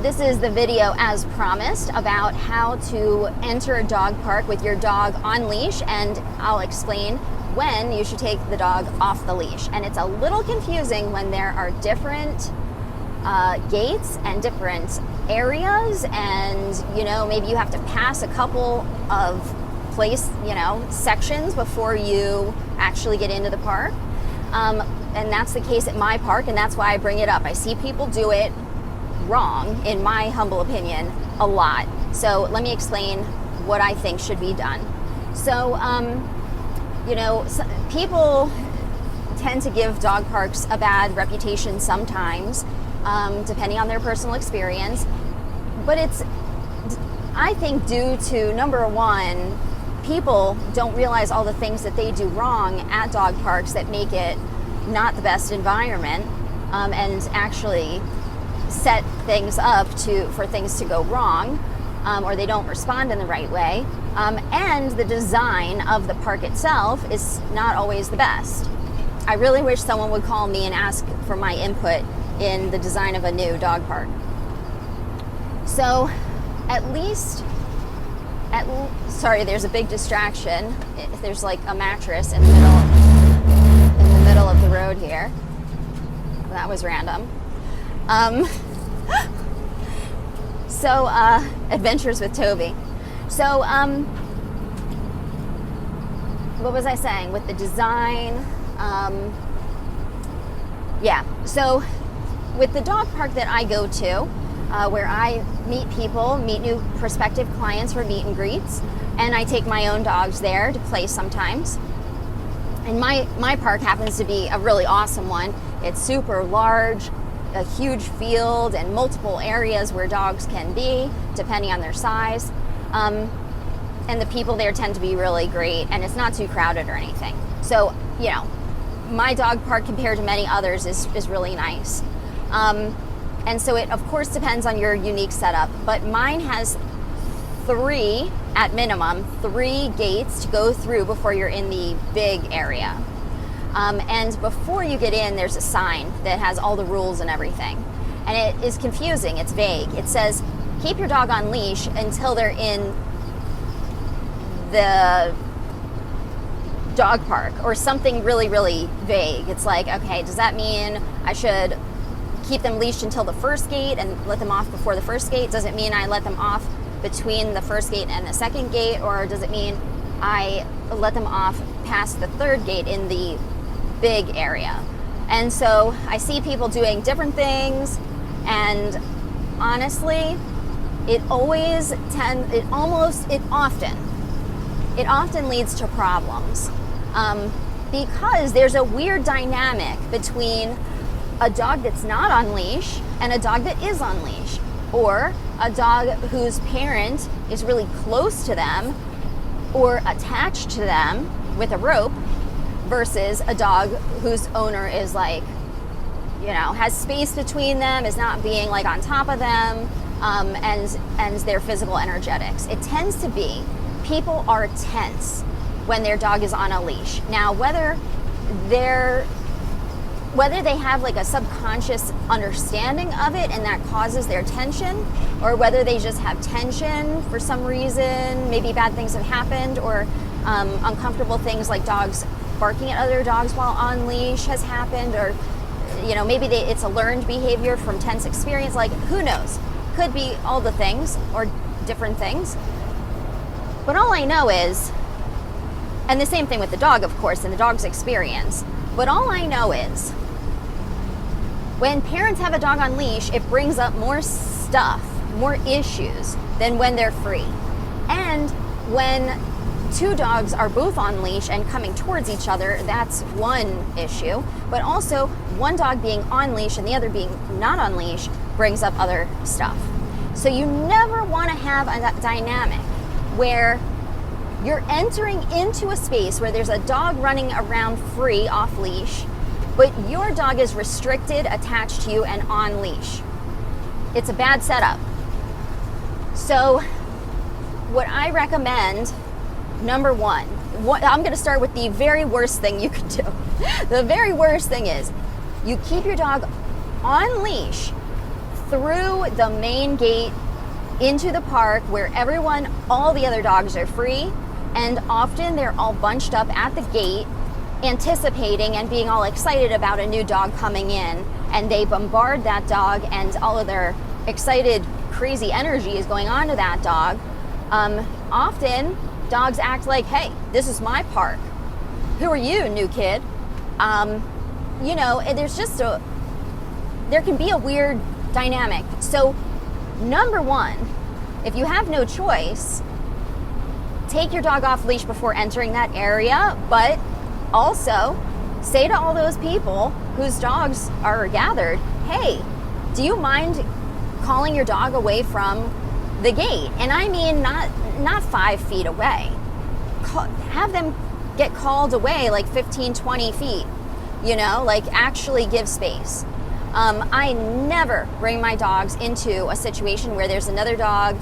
This is the video as promised about how to enter a dog park with your dog on leash, and I'll explain when you should take the dog off the leash. And it's a little confusing when there are different gates and different areas, and maybe you have to pass a couple of sections before you actually get into the park. And that's the case at my park, and that's why I bring it up. I see people do it wrong, in my humble opinion, a lot. So let me explain what I think should be done. So, people tend to give dog parks a bad reputation sometimes, depending on their personal experience. But it's, I think, due to, number one, people don't realize all the things that they do wrong at dog parks that make it not the best environment, and actually set things up for things to go wrong, or they don't respond in the right way, and the design of the park itself is not always the best. I really wish someone would call me and ask for my input in the design of a new dog park. So sorry, there's a big distraction. There's like a mattress in the middle of the road here. That was random. Adventures with Toby. So, what was I saying with the design? So with the dog park that I go to, where I meet new prospective clients for meet and greets, and I take my own dogs there to play sometimes. And my park happens to be a really awesome one. It's super large, a huge field, and multiple areas where dogs can be, depending on their size. And the people there tend to be really great, and it's not too crowded or anything. So, my dog park compared to many others is really nice. And so it, of course, depends on your unique setup, but mine has at minimum, three gates to go through before you're in the big area. And before you get in, there's a sign that has all the rules and everything. And it is confusing, it's vague. It says, keep your dog on leash until they're in the dog park, or something really, really vague. It's like, okay, does that mean I should keep them leashed until the first gate and let them off before the first gate? Does it mean I let them off between the first gate and the second gate? Or does it mean I let them off past the third gate in the big area? And so I see people doing different things, and honestly, it often leads to problems, because there's a weird dynamic between a dog that's not on leash and a dog that is on leash, or a dog whose parent is really close to them or attached to them with a rope, versus a dog whose owner is has space between them, is not being on top of them, and their physical energetics. It tends to be people are tense when their dog is on a leash. Now, whether they have a subconscious understanding of it and that causes their tension, or whether they just have tension for some reason, maybe bad things have happened, or uncomfortable things like dogs barking at other dogs while on leash has happened, or maybe it's a learned behavior from tense experience, who knows? Could be all the things, or different things. But all I know is, and the same thing with the dog, of course, and the dog's experience, but all I know is, when parents have a dog on leash, it brings up more stuff, more issues than when they're free. And when two dogs are both on leash and coming towards each other, that's one issue. But also, one dog being on leash and the other being not on leash brings up other stuff. So you never want to have a dynamic where you're entering into a space where there's a dog running around free off leash, but your dog is restricted, attached to you, and on leash. It's a bad setup. So what I recommend, number one, I'm going to start with the very worst thing you could do. The very worst thing is you keep your dog on leash through the main gate into the park where all the other dogs are free, and often they're all bunched up at the gate anticipating and being all excited about a new dog coming in, and they bombard that dog, and all of their excited, crazy energy is going on to that dog. Often dogs act like, hey, this is my park. Who are you, new kid? There can be a weird dynamic. So number one, if you have no choice, take your dog off leash before entering that area, but also say to all those people whose dogs are gathered, hey, do you mind calling your dog away from the gate? And I mean not 5 feet away. Have them get called away like 15, 20 feet, like actually give space. I never bring my dogs into a situation where there's another dog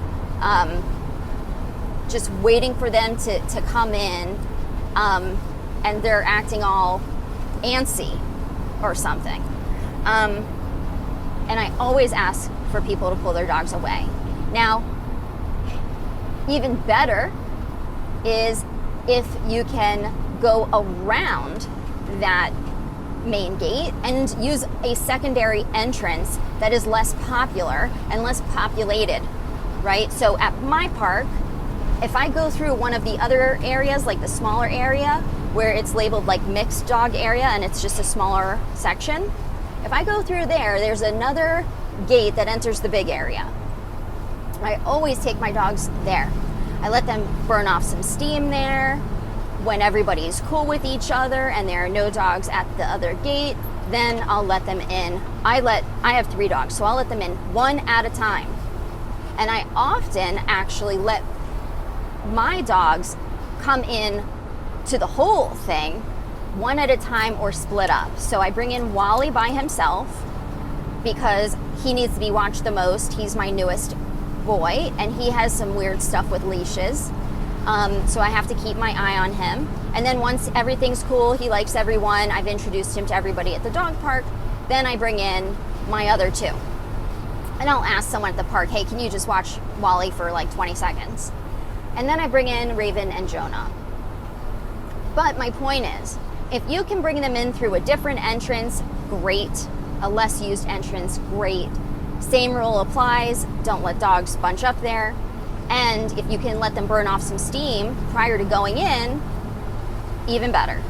just waiting for them to come in, and they're acting all antsy or something. And I always ask for people to pull their dogs away. Now, even better is if you can go around that main gate and use a secondary entrance that is less popular and less populated, right? So at my park, if I go through one of the other areas, like the smaller area where it's labeled like mixed dog area and it's just a smaller section, if I go through there, there's another gate that enters the big area. I always take my dogs there. I let them burn off some steam there. When everybody's cool with each other and there are no dogs at the other gate, then I'll let them in. I have 3 dogs, so I'll let them in one at a time. And I often actually let my dogs come in to the whole thing one at a time or split up. So I bring in Wally by himself because he needs to be watched the most. He's my newest boy and he has some weird stuff with leashes. So I have to keep my eye on him. And then once everything's cool, he likes everyone, I've introduced him to everybody at the dog park, then I bring in my other 2. And I'll ask someone at the park, hey, can you just watch Wally for like 20 seconds? And then I bring in Raven and Jonah. But my point is, if you can bring them in through a different entrance, great. A less used entrance, great. Same rule applies, don't let dogs bunch up there. And if you can let them burn off some steam prior to going in, even better.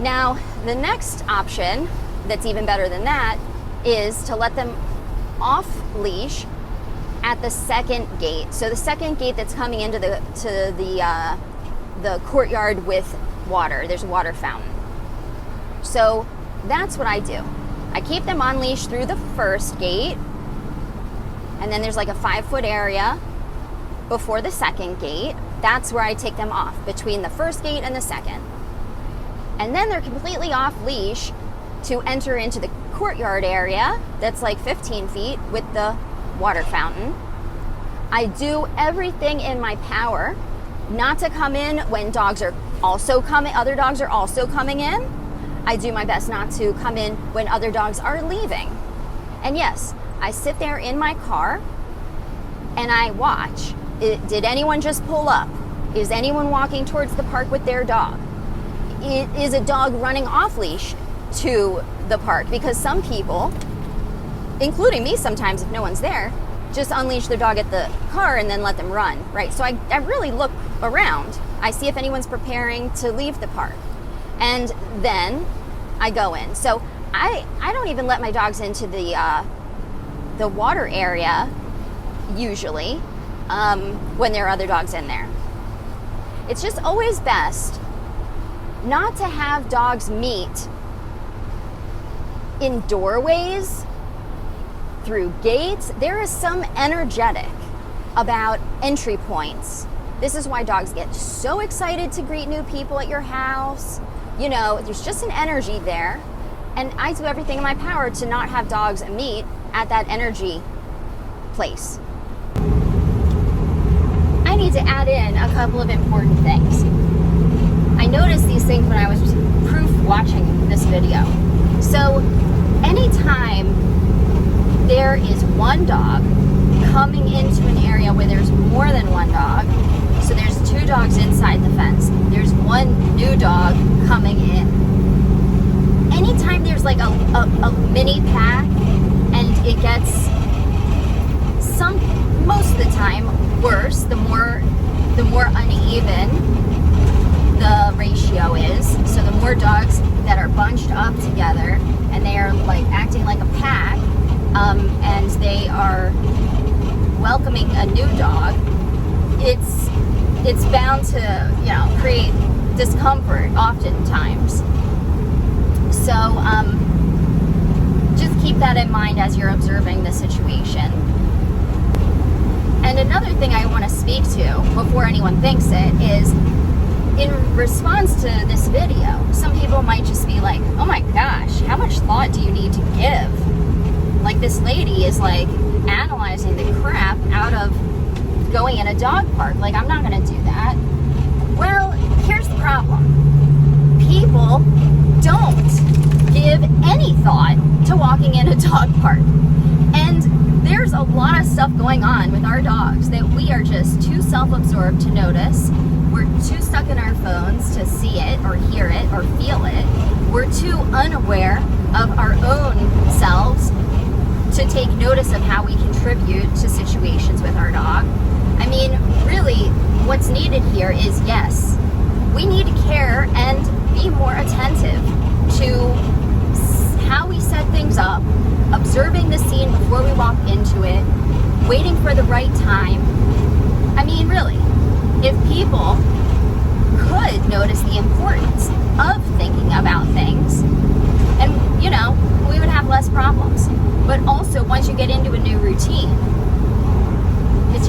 Now, the next option that's even better than that is to let them off leash at the second gate. So the second gate that's coming into the courtyard with water. There's a water fountain. So that's what I do. I keep them on leash through the first gate, and then there's like a 5-foot area before the second gate. That's where I take them off, between the first gate and the second. And then they're completely off leash to enter into the courtyard area that's like 15 feet with the water fountain. I do everything in my power not to come in when dogs are also coming, other dogs are also coming in. I do my best not to come in when other dogs are leaving. And yes, I sit there in my car and I watch. Did anyone just pull up? Is anyone walking towards the park with their dog? Is a dog running off leash to the park? Because some people, including me sometimes if no one's there, just unleash their dog at the car and then let them run, right? So I really look around. I see if anyone's preparing to leave the park. And then I go in. So I don't even let my dogs into the water area usually when there are other dogs in there. It's just always best not to have dogs meet in doorways, through gates. There is some energetic about entry points. This is why dogs get so excited to greet new people at your house. You know, there's just an energy there. And I do everything in my power to not have dogs meet at that energy place. I need to add in a couple of important things. I noticed these things when I was proof watching this video. So anytime there is one dog coming into an area where there's more than one dog, so there's 2 dogs inside the fence, there's one new dog coming in. Anytime there's like a mini pack and it gets most of the time worse, the more uneven the ratio is. So the more dogs that are bunched up together and they are like acting like a pack, and they are welcoming a new dog, it's bound to create discomfort oftentimes. So just keep that in mind as you're observing the situation. And another thing I want to speak to before anyone thinks it is, in response to this video, some people might just be like, oh my gosh, how much thought do you need to give? Like, this lady is like analyzing the crap out of going in a dog park. Like, I'm not going to do that. Well, here's the problem. People don't give any thought to walking in a dog park. And there's a lot of stuff going on with our dogs that we are just too self-absorbed to notice. We're too stuck in our phones to see it or hear it or feel it. We're too unaware of our own selves to take notice of how we contribute to situations with our dog. I mean, really, what's needed here is, yes, we need to care and be more attentive to how we set things up, observing the scene before we walk into it, waiting for the right time. I mean, really, if people could notice the importance of thinking about things, and we would have less problems. But also, once you get into a new routine,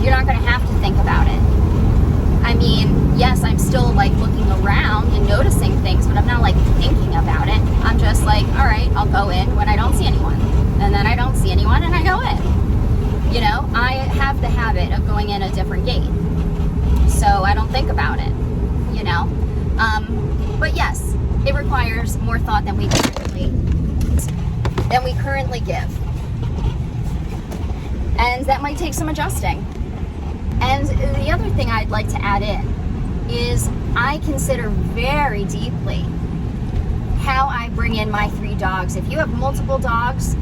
you're not going to have to think about it. I mean, yes, I'm still like looking around and noticing things, but I'm not like thinking about it. I'm just like, all right, I'll go in when I don't see anyone, and then I don't see anyone and I go in. I have the habit of going in a different gate, so I don't think about it. But yes, it requires more thought than we currently give, and that might take some adjusting. And the other thing I'd like to add in is I consider very deeply how I bring in my 3 dogs. If you have multiple dogs,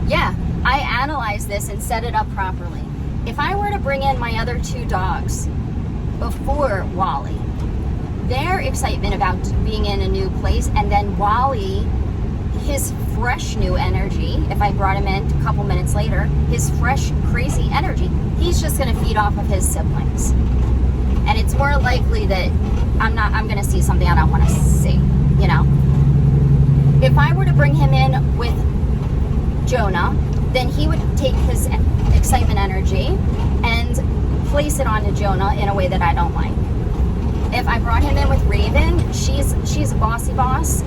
yeah, I analyze this and set it up properly. If I were to bring in my other 2 dogs before Wally, their excitement about being in a new place, and then Wally, his fresh new energy, if I brought him in a couple minutes later, his fresh, crazy energy, he's just going to feed off of his siblings. And it's more likely that I'm going to see something I don't want to see, If I were to bring him in with Jonah, then he would take his excitement energy and place it onto Jonah in a way that I don't like. If I brought him in with Raven, she's a bossy boss,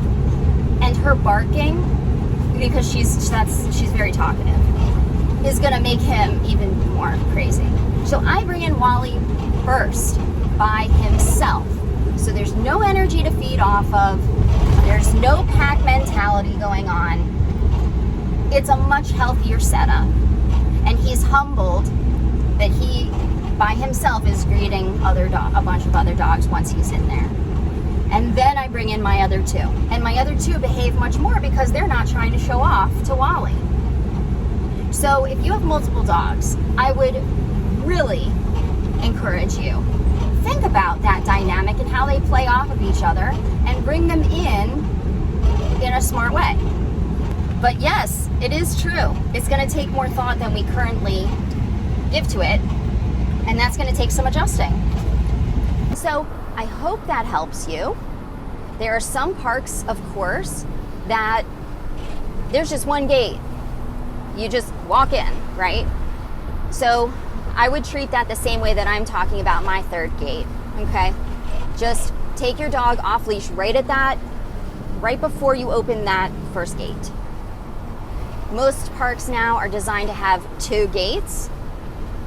and her barking, because she's very talkative, is gonna make him even more crazy. So I bring in Wally first by himself. So there's no energy to feed off of. There's no pack mentality going on. It's a much healthier setup. And he's humbled that he, by himself, is greeting a bunch of other dogs once he's in there. And then I bring in my other 2. And my other 2 behave much more because they're not trying to show off to Wally. So if you have multiple dogs, I would really encourage you, think about that dynamic and how they play off of each other and bring them in a smart way. But yes, it is true. It's going to take more thought than we currently give to it, and that's going to take some adjusting. So I hope that helps you. There are some parks, of course, that there's just one gate. You just walk in, right? So I would treat that the same way that I'm talking about my 3rd gate, okay? Just take your dog off leash right before you open that first gate. Most parks now are designed to have 2 gates,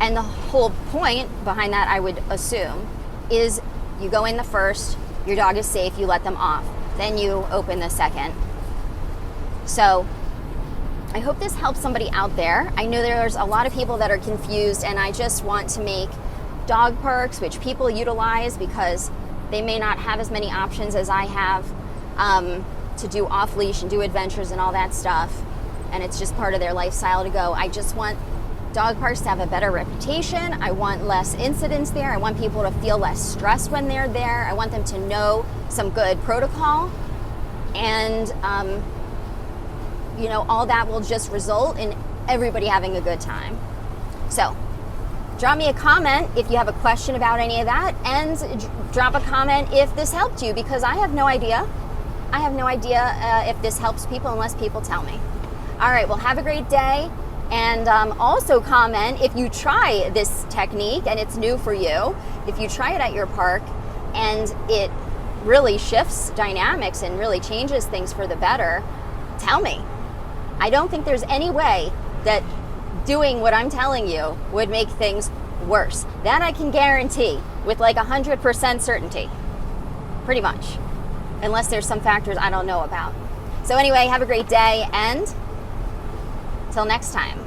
and the whole point behind that, I would assume, is you go in the first, your dog is safe, you let them off. Then you open the second. So I hope this helps somebody out there. I know there's a lot of people that are confused, and I just want to make dog parks, which people utilize because they may not have as many options as I have to do off leash and do adventures and all that stuff, and it's just part of their lifestyle to go. I just want dog parks to have a better reputation. I want less incidents there. I want people to feel less stressed when they're there. I want them to know some good protocol, and all that will just result in everybody having a good time. So drop me a comment if you have a question about any of that, and drop a comment if this helped you, because I have no idea. I have no idea if this helps people unless people tell me. All right, well, have a great day. And also comment if you try this technique and it's new for you, if you try it at your park and it really shifts dynamics and really changes things for the better, tell me. I don't think there's any way that doing what I'm telling you would make things worse. That I can guarantee with like 100% certainty, pretty much, unless there's some factors I don't know about. So anyway, have a great day, and till next time.